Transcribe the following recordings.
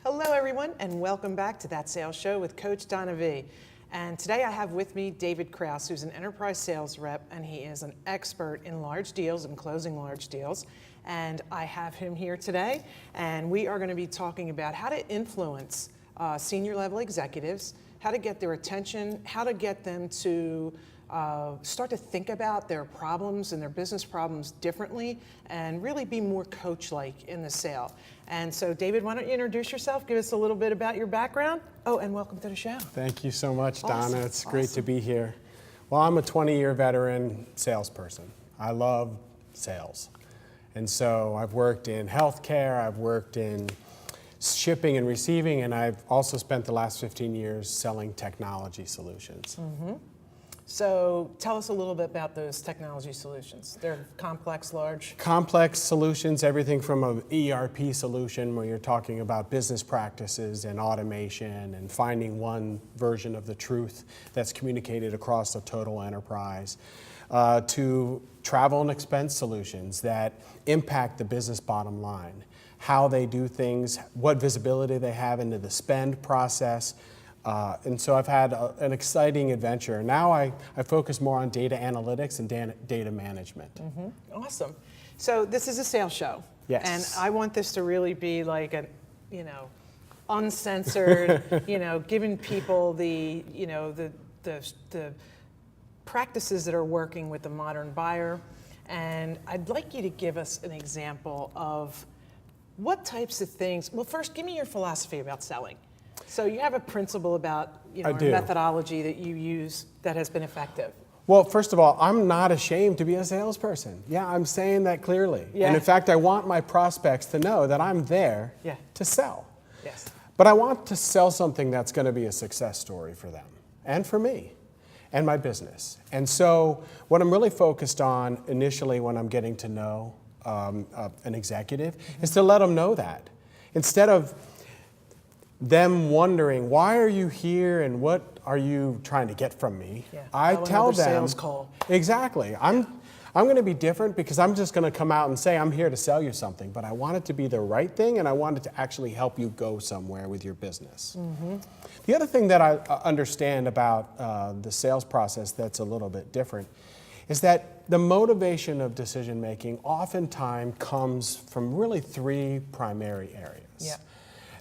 Hello everyone, and welcome back to That Sales Show with Coach Donna V. And today I have with me David Krauss, who's an enterprise sales rep, and he is an expert in large deals and closing large deals. And I have him here today, and we are going to be talking about how to influence senior level executives, how to get their attention, how to get them to start to think about their problems and their business problems differently, and really be more coach-like in the sale. And so, David, why don't you introduce yourself, give us a little bit about your background. Oh, and welcome to the show. Thank you so much, Donna. Awesome. It's great to be here. Well, I'm a 20-year veteran salesperson. I love sales. And so I've worked in healthcare, I've worked in shipping and receiving, and I've also spent the last 15 years selling technology solutions. Mm-hmm. So tell us a little bit about those technology solutions. They're complex, large? Complex solutions, everything from an ERP solution where you're talking about business practices and automation and finding one version of the truth that's communicated across the total enterprise, to travel and expense solutions that impact the business bottom line, how they do things, what visibility they have into the spend process. And so I've had an exciting adventure. Now I focus more on data analytics and data management. Mm-hmm. Awesome. So this is a sales show. Yes. And I want this to really be like a, uncensored, giving people the practices that are working with the modern buyer. And I'd like you to give us an example of what types of things. Well, first, give me your philosophy about selling. So you have a principle about, a methodology that you use that has been effective. Well, first of all, I'm not ashamed to be a salesperson. Yeah, I'm saying that clearly. Yeah. And in fact, I want my prospects to know that I'm there to sell. Yes. But I want to sell something that's going to be a success story for them and for me and my business. And so what I'm really focused on initially when I'm getting to know an executive is to let them know that. Instead of them wondering, why are you here and what are you trying to get from me? Yeah. I tell them, sales call. Exactly. I'm going to be different because I'm just going to come out and say I'm here to sell you something, but I want it to be the right thing and I want it to actually help you go somewhere with your business. Mm-hmm. The other thing that I understand about the sales process that's a little bit different is that the motivation of decision making oftentimes comes from really three primary areas. Yeah.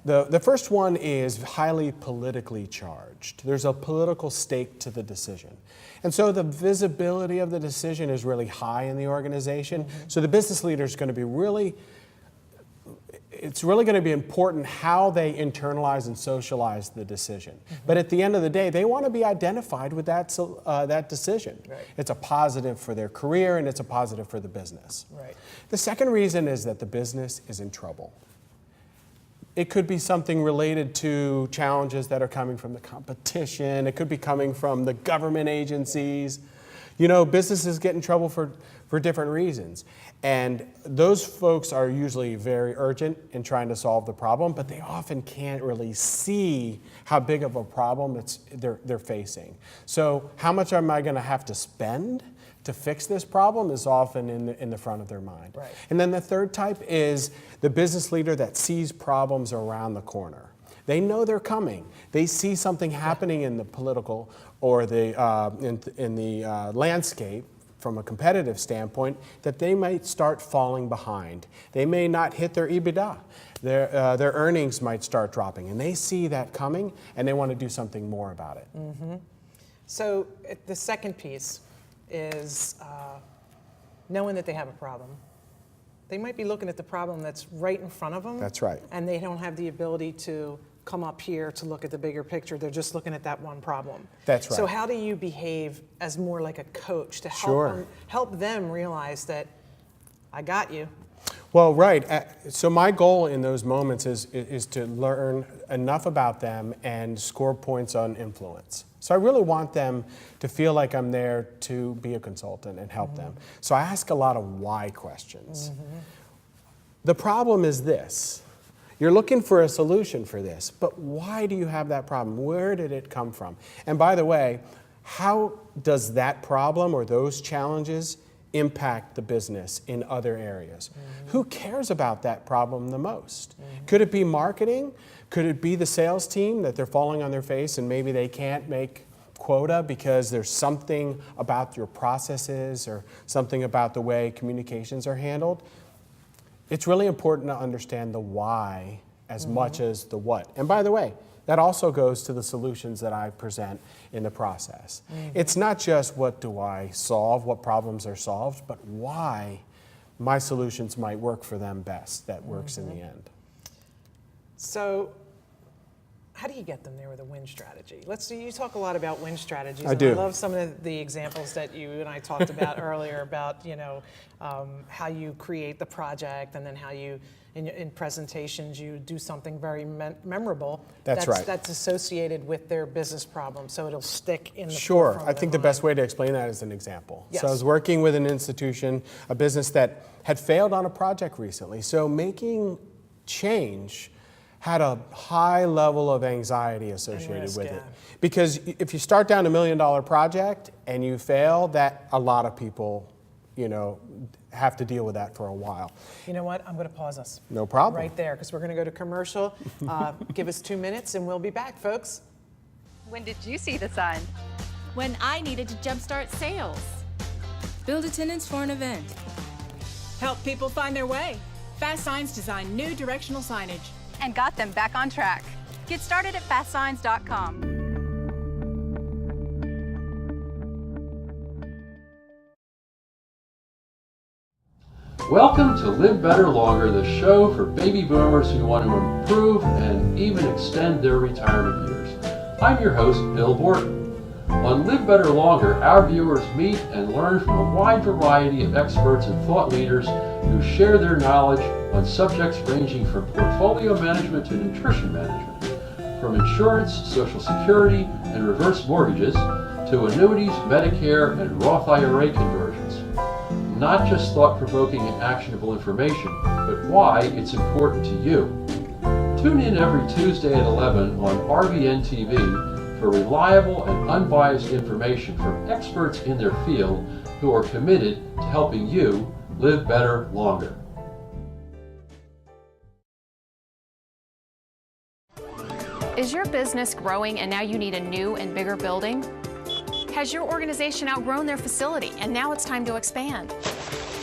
The first one is highly politically charged. There's a political stake to the decision. And so the visibility of the decision is really high in the organization. Mm-hmm. So the business leader is going to be it's really going to be important how they internalize and socialize the decision. Mm-hmm. But at the end of the day, they want to be identified with that decision. Right. It's a positive for their career and it's a positive for the business. Right. The second reason is that the business is in trouble. It could be something related to challenges that are coming from the competition. It could be coming from the government agencies. Businesses get in trouble for different reasons. And those folks are usually very urgent in trying to solve the problem, but they often can't really see how big of a problem they're facing. So how much am I going to have to spend to fix this problem is often in the front of their mind. Right. And then the third type is the business leader that sees problems around the corner. They know they're coming. They see something happening in the political or in the landscape from a competitive standpoint that they might start falling behind. They may not hit their EBITDA. Their earnings might start dropping, and they see that coming, and they want to do something more about it. Mm-hmm. So the second piece is knowing that they have a problem. They might be looking at the problem that's right in front of them. That's right. And they don't have the ability to come up here to look at the bigger picture. They're just looking at that one problem. That's right. So how do you behave as more like a coach to Sure. help them realize that I got you? Well, right. So my goal in those moments is to learn enough about them and score points on influence. So I really want them to feel like I'm there to be a consultant and help them. So I ask a lot of why questions. The problem is this. You're looking for a solution for this, but why do you have that problem? Where did it come from? And by the way, how does that problem or those challenges impact the business in other areas? Who cares about that problem the most? Could it be marketing? Could it be the sales team that they're falling on their face and maybe they can't make quota because there's something about your processes or something about the way communications are handled? It's really important to understand the why as much as the what. And by the way, that also goes to the solutions that I present in the process. It's not just what do I solve, what problems are solved, but why my solutions might work for them best that works in the end. So how do you get them there with a win strategy? You talk a lot about win strategies. I do. I love some of the examples that you and I talked about earlier about, how you create the project and then how you, in presentations, you do something very memorable. That's right. That's associated with their business problem, so it'll stick in the Sure. forefront I of think their the best mind. way to explain that is an example. Yes. So I was working with an institution, a business that had failed on a project recently. So making change had a high level of anxiety associated risk, with yeah. it. Because if you start down $1 million project and you fail, that a lot of people, have to deal with that for a while. You know what? I'm going to pause us. No problem. Right there, because we're going to go to commercial. Give us 2 minutes and we'll be back, folks. When did you see the sign? When I needed to jumpstart sales. Build attendance for an event. Help people find their way. Fast Signs design new directional signage. And got them back on track. Get started at fastsigns.com. Welcome to Live Better Longer, the show for baby boomers who want to improve and even extend their retirement years. I'm your host, Bill Borton. On Live Better Longer, our viewers meet and learn from a wide variety of experts and thought leaders who share their knowledge on subjects ranging from portfolio management to nutrition management, from insurance, Social Security, and reverse mortgages, to annuities, Medicare, and Roth IRA conversions. Not just thought-provoking and actionable information, but why it's important to you. Tune in every Tuesday at 11 on RVN TV for reliable and unbiased information from experts in their field who are committed to helping you live better longer. Is your business growing and now you need a new and bigger building? Has your organization outgrown their facility and now it's time to expand?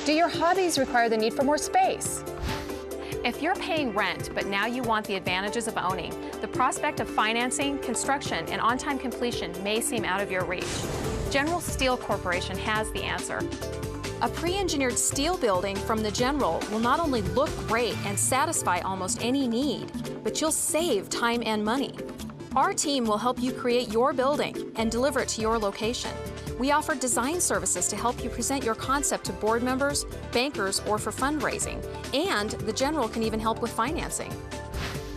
Do your hobbies require the need for more space? If you're paying rent, but now you want the advantages of owning, the prospect of financing, construction, and on-time completion may seem out of your reach. General Steel Corporation has the answer. A pre-engineered steel building from the General will not only look great and satisfy almost any need, but you'll save time and money. Our team will help you create your building and deliver it to your location. We offer design services to help you present your concept to board members, bankers, or for fundraising. And the General can even help with financing.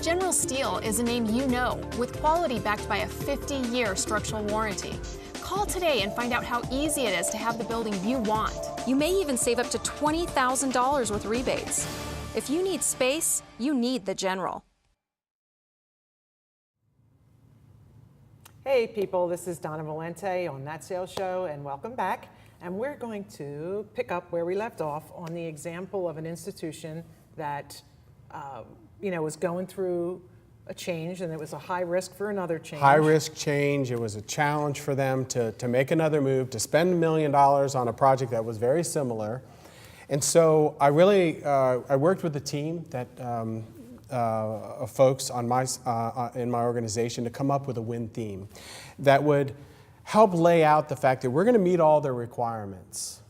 General Steel is a name you know, with quality backed by a 50-year structural warranty. Call today and find out how easy it is to have the building you want. You may even save up to $20,000 with rebates. If you need space, you need the General. Hey people, this is Donna Valente on That Sales Show, and welcome back. And we're going to pick up where we left off on the example of an institution that was going through a change, and it was a high risk for another change. High risk change. It was a challenge for them to make another move, to spend $1 million on a project that was very similar. And so I really, I worked with the team that of folks on in my organization to come up with a win theme that would help lay out the fact that we're going to meet all their requirements.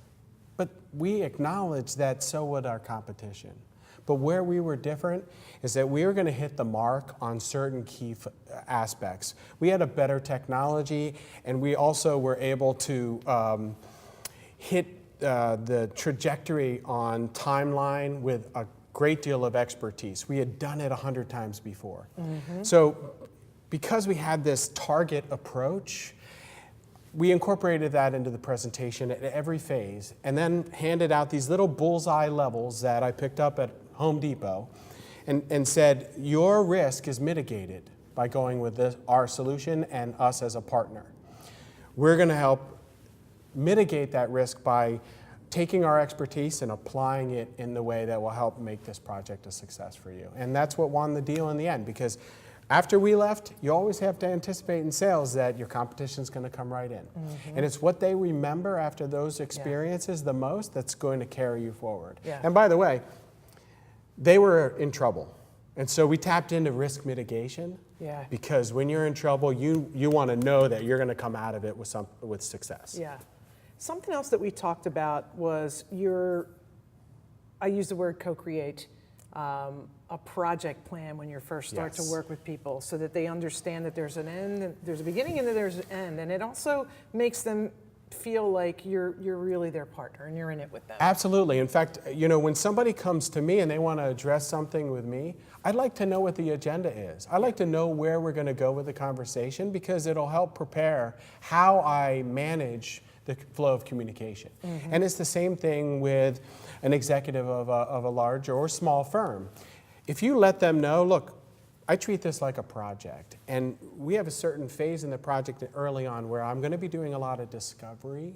But we acknowledge that so would our competition. But where we were different is that we were going to hit the mark on certain key aspects. We had a better technology, and we also were able to hit the trajectory on timeline with a great deal of expertise. We had done it 100 times before. So because we had this target approach, we incorporated that into the presentation at every phase and then handed out these little bullseye levels that I picked up at Home Depot and said, your risk is mitigated by going with our solution and us as a partner. We're going to help mitigate that risk by taking our expertise and applying it in the way that will help make this project a success for you. And that's what won the deal in the end, because after we left, you always have to anticipate in sales that your competition's going to come right in. And it's what they remember after those experiences the most that's going to carry you forward. And by the way, they were in trouble. And so we tapped into risk mitigation, because when you're in trouble, you want to know that you're going to come out of it with success. Something else that we talked about was I use the word co-create, a project plan when you first start to work with people so that they understand that there's an end, there's a beginning and then there's an end. And it also makes them feel like you're really their partner and you're in it with them. Absolutely. In fact, when somebody comes to me and they want to address something with me, I'd like to know what the agenda is. I'd like to know where we're going to go with the conversation, because it'll help prepare how I manage the flow of communication. And it's the same thing with an executive of a large or small firm. If you let them know, look, I treat this like a project, and we have a certain phase in the project early on where I'm going to be doing a lot of discovery,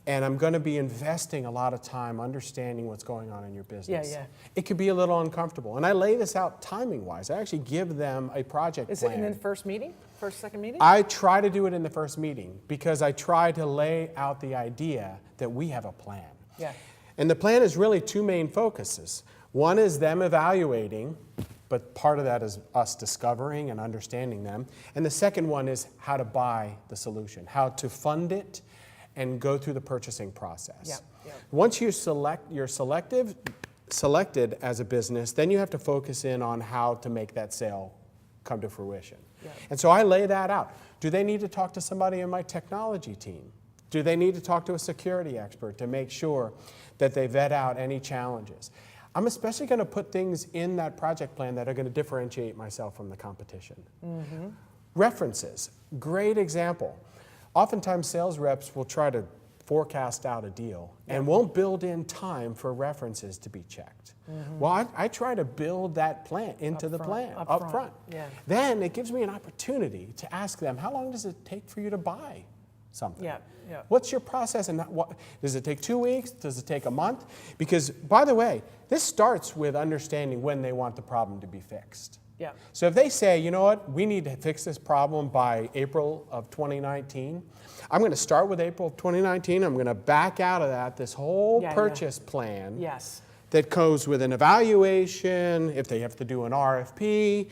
and I'm going to be investing a lot of time understanding what's going on in your business. It could be a little uncomfortable, and I lay this out timing-wise. I actually give them a project plan. Is it in the first meeting? First, second meeting? I try to do it in the first meeting, because I try to lay out the idea that we have a plan. And the plan is really two main focuses. One is them evaluating, but part of that is us discovering and understanding them. And the second one is how to buy the solution, how to fund it and go through the purchasing process. Once you're selected as a business, then you have to focus in on how to make that sale come to fruition. And so I lay that out. Do they need to talk to somebody in my technology team? Do they need to talk to a security expert to make sure that they vet out any challenges? I'm especially going to put things in that project plan that are going to differentiate myself from the competition. References, great example. Oftentimes sales reps will try to forecast out a deal and won't build in time for references to be checked. Well, I try to build that plan into the plan up front. Then it gives me an opportunity to ask them, how long does it take for you to buy something? What's your process, and does it take 2 weeks? Does it take a month? Because, by the way, this starts with understanding when they want the problem to be fixed. So if they say, you know what, we need to fix this problem by April of 2019, I'm going to start with April of 2019. I'm going to back out of that, this whole purchase plan that goes with an evaluation, if they have to do an RFP,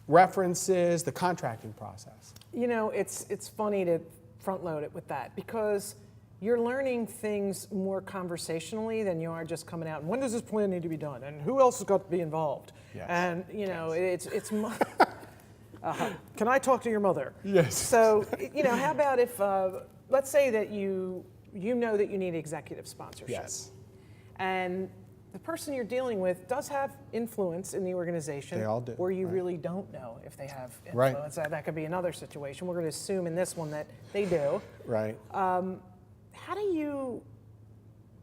references, the contracting process. It's funny to front load it with that, because you're learning things more conversationally than you are just coming out and when does this plan need to be done and who else has got to be involved. And it's can I talk to your mother? So how about if let's say that you know that you need executive sponsorship, and the person you're dealing with does have influence in the organization. They all do. Or you really don't know if they have influence. That could be another situation. We're going to assume in this one that they do. How do you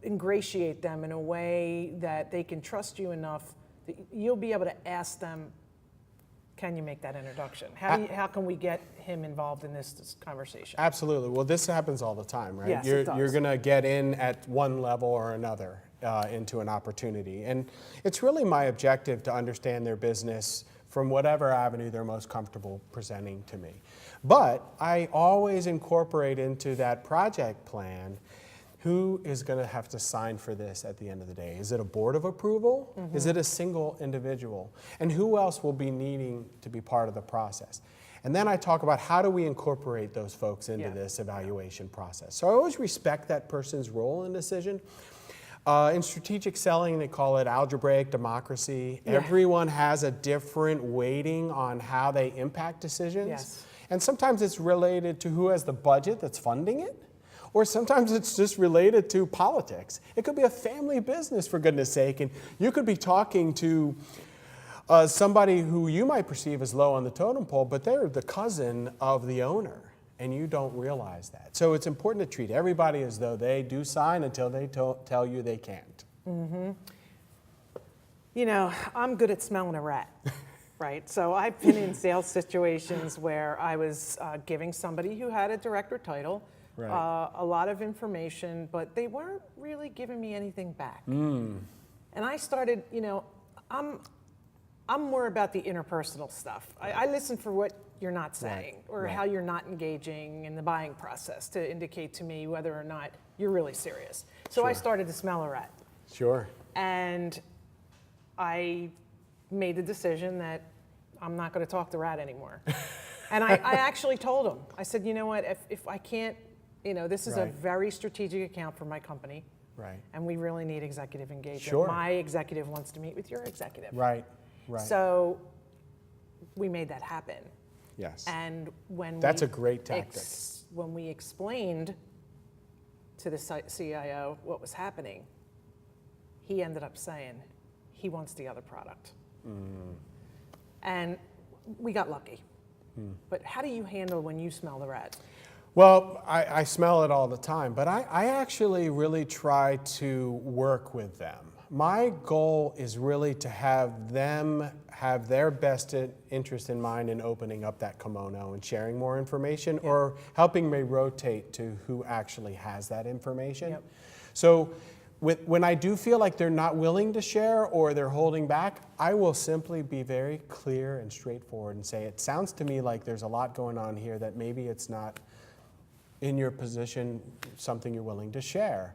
ingratiate them in a way that they can trust you enough that you'll be able to ask them, can you make that introduction? How can we get him involved in this conversation? Absolutely. Well, this happens all the time, right? Yes, it does. You're going to get in at one level or another into an opportunity. And it's really my objective to understand their business from whatever avenue they're most comfortable presenting to me. But I always incorporate into that project plan who is going to have to sign for this at the end of the day. Is it a board of approval? Is it a single individual? And who else will be needing to be part of the process? And then I talk about how do we incorporate those folks into this evaluation process. So I always respect that person's role in decision. In strategic selling, they call it algebraic democracy. Everyone has a different weighting on how they impact decisions. And sometimes it's related to who has the budget that's funding it, Or sometimes it's just related to politics. It could be a family business, for goodness sake, and you could be talking to somebody who you might perceive as low on the totem pole, but they're the cousin of the owner, and you don't realize that. So it's important to treat everybody as though they do sign until they tell you they can't. Mm-hmm. You know, I'm good at smelling a rat, right? So I've been in sales situations where I was giving somebody who had a director title a lot of information, but they weren't really giving me anything back. And I started, you know, I'm more about the interpersonal stuff. I listen for what you're not saying or how you're not engaging in the buying process to indicate to me whether or not you're really serious. So I started to smell a rat. Sure. And I made the decision that I'm not going to talk to rat anymore. And I actually told him, I said, you know what, if I can't, you know, this is a very strategic account for my company. Right. And we really need executive engagement. Sure. My executive wants to meet with your executive. Right. So we made that happen. Yes. And when that's a great tactic. When we explained to the CIO what was happening, he ended up saying he wants the other product. And we got lucky. But how do you handle when you smell the rat? Well, I smell it all the time, but I actually really try to work with them. My goal is really to have them have their best interest in mind in opening up that kimono and sharing more information or helping me rotate to who actually has that information. So when I do feel like they're not willing to share or they're holding back, I will simply be very clear and straightforward and say, it sounds to me like there's a lot going on here that maybe it's not in your position something you're willing to share.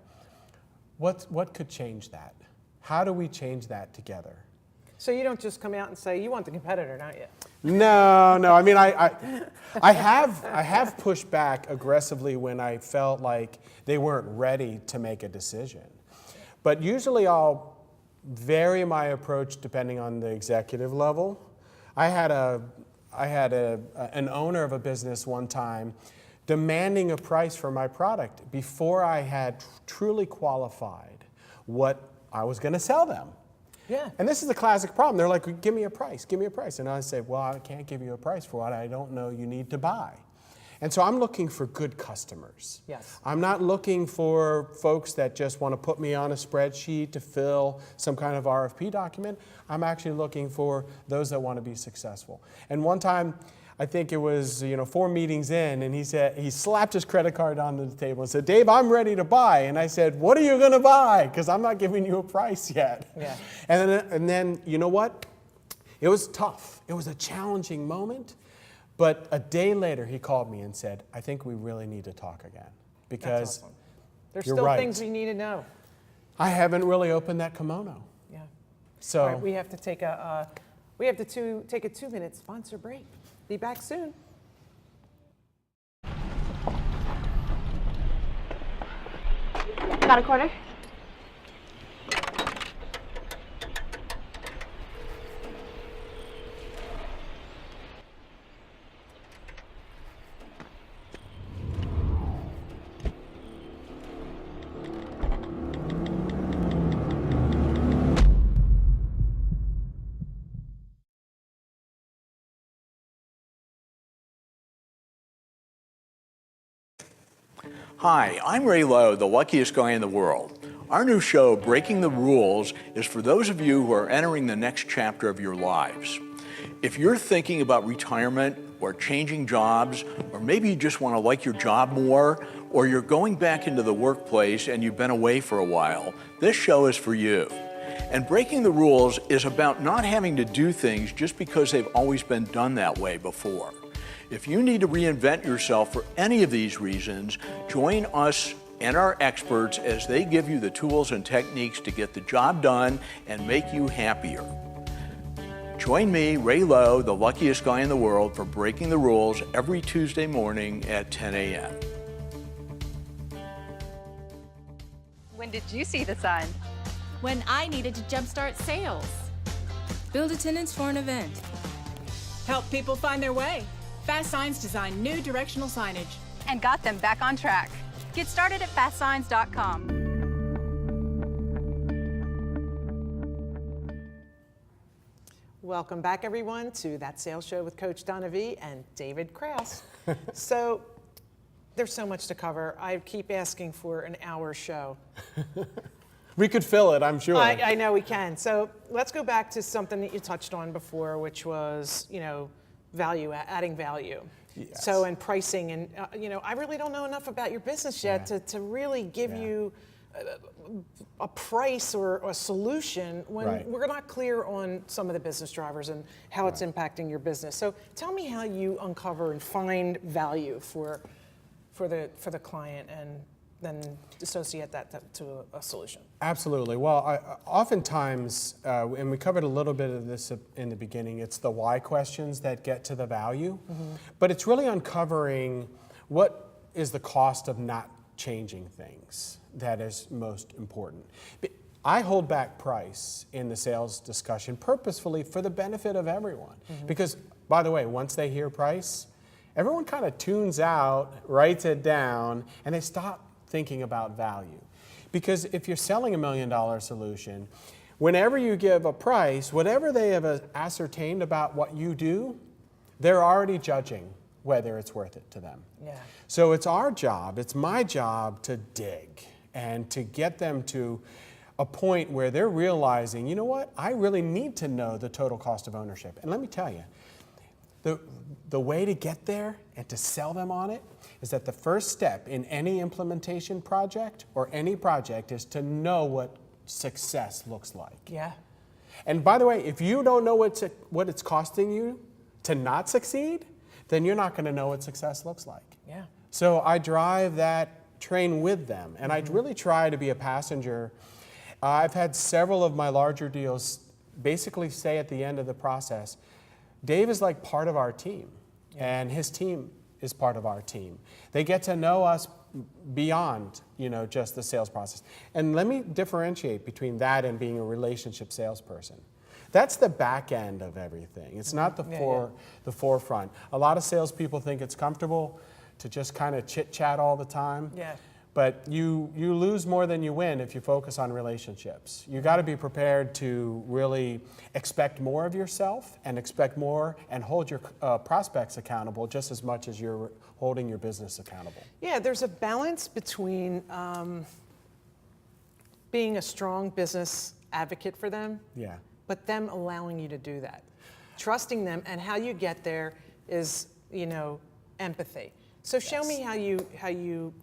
What could change that? How do we change that together? So you don't just come out and say, you want the competitor, don't you? No. I mean, I have pushed back aggressively when I felt like they weren't ready to make a decision. But usually I'll vary my approach depending on the executive level. I had an owner of a business one time demanding a price for my product before I had truly qualified what I was going to sell them. Yeah. And this is the classic problem. They're like, give me a price, give me a price. And I say, well, I can't give you a price for what I don't know you need to buy. And so I'm looking for good customers. Yes. I'm not looking for folks that just want to put me on a spreadsheet to fill some kind of RFP document. I'm actually looking for those that want to be successful. And one time, I think it was 4 meetings in, and he slapped his credit card onto the table and said, Dave, I'm ready to buy. And I said, what are you going to buy? Because I'm not giving you a price yet. Yeah. And then, you know what? It was tough. It was a challenging moment. But a day later, he called me and said, I think we really need to talk again. Because That's awesome. There's you're still right. things we need to know. I haven't really opened that kimono. Yeah. So All right, we have to take a 2-minute sponsor break. Be back soon. Got a quarter? Hi, I'm Ray Lowe, the luckiest guy in the world. Our new show, Breaking the Rules, is for those of you who are entering the next chapter of your lives. If you're thinking about retirement or changing jobs, or maybe you just want to like your job more, or you're going back into the workplace and you've been away for a while, this show is for you. And Breaking the Rules is about not having to do things just because they've always been done that way before. If you need to reinvent yourself for any of these reasons, join us and our experts as they give you the tools and techniques to get the job done and make you happier. Join me, Ray Lowe, the luckiest guy in the world, for Breaking the Rules every Tuesday morning at 10 a.m. When did you see the sun? When I needed to jumpstart sales. Build attendance for an event. Help people find their way. Fast Signs designed new directional signage. And got them back on track. Get started at fastsigns.com. Welcome back, everyone, to That Sales Show with Coach Donna V and David Krauss. So there's so much to cover. I keep asking for an hour show. We could fill it, I'm sure. I know we can. So let's go back to something that you touched on before, which was, adding value. Yes. So, and pricing, and I really don't know enough about your business yet to really give you a price or a solution when we're not clear on some of the business drivers and how it's impacting your business. So tell me how you uncover and find value for the client and then associate that to a solution. Absolutely. Well, oftentimes, and we covered a little bit of this in the beginning, it's the why questions that get to the value, but it's really uncovering what is the cost of not changing things that is most important. I hold back price in the sales discussion purposefully for the benefit of everyone. Because, by the way, once they hear price, everyone kind of tunes out, writes it down, and they stop thinking about value. Because if you're selling $1 million solution, whenever you give a price, whatever they have ascertained about what you do, they're already judging whether it's worth it to them. Yeah. So it's our job, it's my job to dig and to get them to a point where they're realizing, you know what, I really need to know the total cost of ownership. And let me tell you, the way to get there and to sell them on it is that the first step in any implementation project or any project is to know what success looks like. Yeah. And by the way, if you don't know what it's costing you to not succeed, then you're not going to know what success looks like. Yeah. So I drive that train with them, and I really try to be a passenger. I've had several of my larger deals basically say at the end of the process, Dave is like part of our team, and his team is part of our team. They get to know us beyond, just the sales process. And let me differentiate between that and being a relationship salesperson. That's the back end of everything. It's not the forefront. A lot of salespeople think it's comfortable to just kind of chit-chat all the time. Yeah. But you lose more than you win if you focus on relationships. You got to be prepared to really expect more of yourself and expect more and hold your prospects accountable just as much as you're holding your business accountable. Yeah, there's a balance between being a strong business advocate for them, but them allowing you to do that. Trusting them, and how you get there is, empathy. So show me how you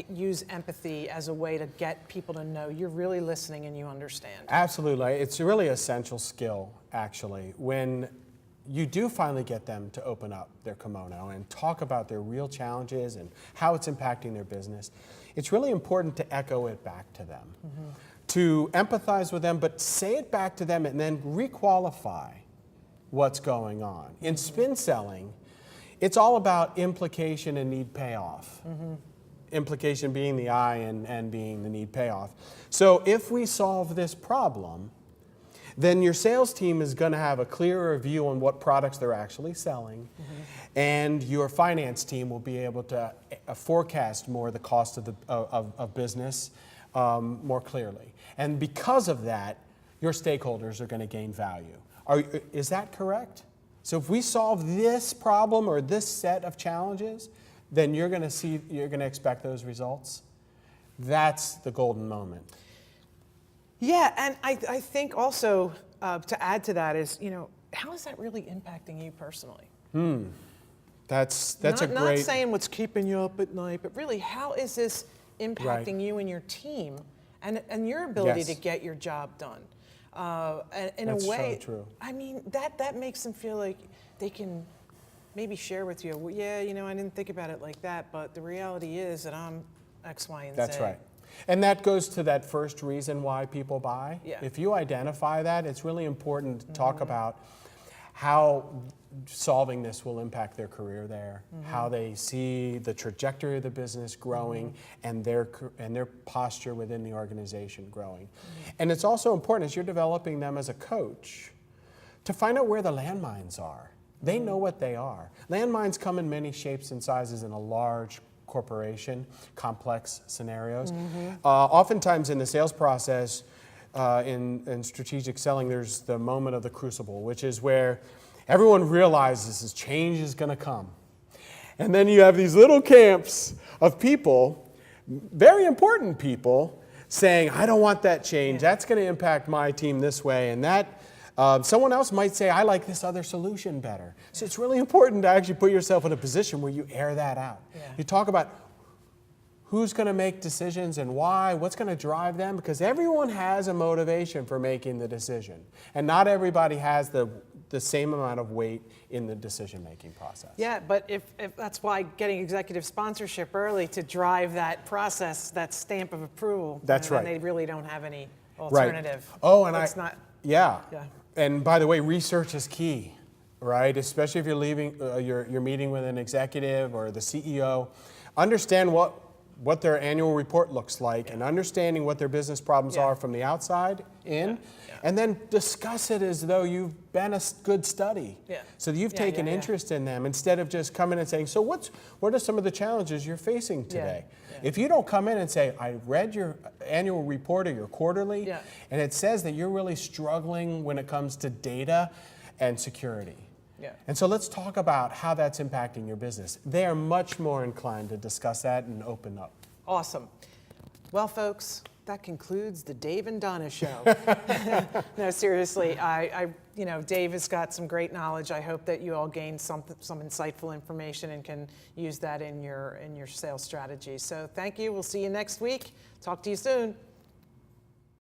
use empathy as a way to get people to know you're really listening and you understand. Absolutely. It's a really essential skill, actually. When you do finally get them to open up their kimono and talk about their real challenges and how it's impacting their business, it's really important to echo it back to them, to empathize with them, but say it back to them and then re-qualify what's going on. In spin selling, it's all about implication and need payoff. Implication being the I and being the need payoff. So if we solve this problem, then your sales team is going to have a clearer view on what products they're actually selling, and your finance team will be able to forecast more the cost of business more clearly. And because of that, your stakeholders are going to gain value. Is that correct? So if we solve this problem or this set of challenges, then you're going to expect those results. That's the golden moment. Yeah, and I think also to add to that is, how is that really impacting you personally? That's not, a great. Not saying what's keeping you up at night, but really, how is this impacting you and your team and your ability to get your job done? In That's a way, so true. I mean, that makes them feel like they can maybe share with you, well, yeah, I didn't think about it like that, but the reality is that I'm X, Y, and Z. That's right. And that goes to that first reason why people buy. Yeah. If you identify that, it's really important to talk about how solving this will impact their career there, how they see the trajectory of the business growing and their posture within the organization growing. And it's also important as you're developing them as a coach to find out where the landmines are. They know what they are. Landmines come in many shapes and sizes in a large corporation, complex scenarios. Oftentimes in the sales process, in strategic selling, there's the moment of the crucible, which is where everyone realizes this change is going to come. And then you have these little camps of people, very important people, saying, I don't want that change. That's going to impact my team this way. And that someone else might say, I like this other solution better. So it's really important to actually put yourself in a position where you air that out. You talk about who's going to make decisions and why, what's going to drive them, because everyone has a motivation for making the decision. And not everybody has the same amount of weight in the decision-making process. Yeah, but if that's why getting executive sponsorship early to drive that process, that stamp of approval. That's right. And they really don't have any alternative. Right. Oh, and Yeah. And by the way, research is key, right? Especially if you're leaving, you're meeting with an executive or the CEO. Understand what their annual report looks like and understanding what their business problems are from the outside in, and then discuss it as though you've been a good study. So that you've taken interest in them instead of just coming and saying, so what are some of the challenges you're facing today? If you don't come in and say, I read your annual report or your quarterly, and it says that you're really struggling when it comes to data and security. And so let's talk about how that's impacting your business. They are much more inclined to discuss that and open up. Awesome. Well, folks, that concludes the Dave and Donna show. No, seriously, Dave has got some great knowledge. I hope that you all gained some insightful information and can use that in your sales strategy. So thank you. We'll see you next week. Talk to you soon.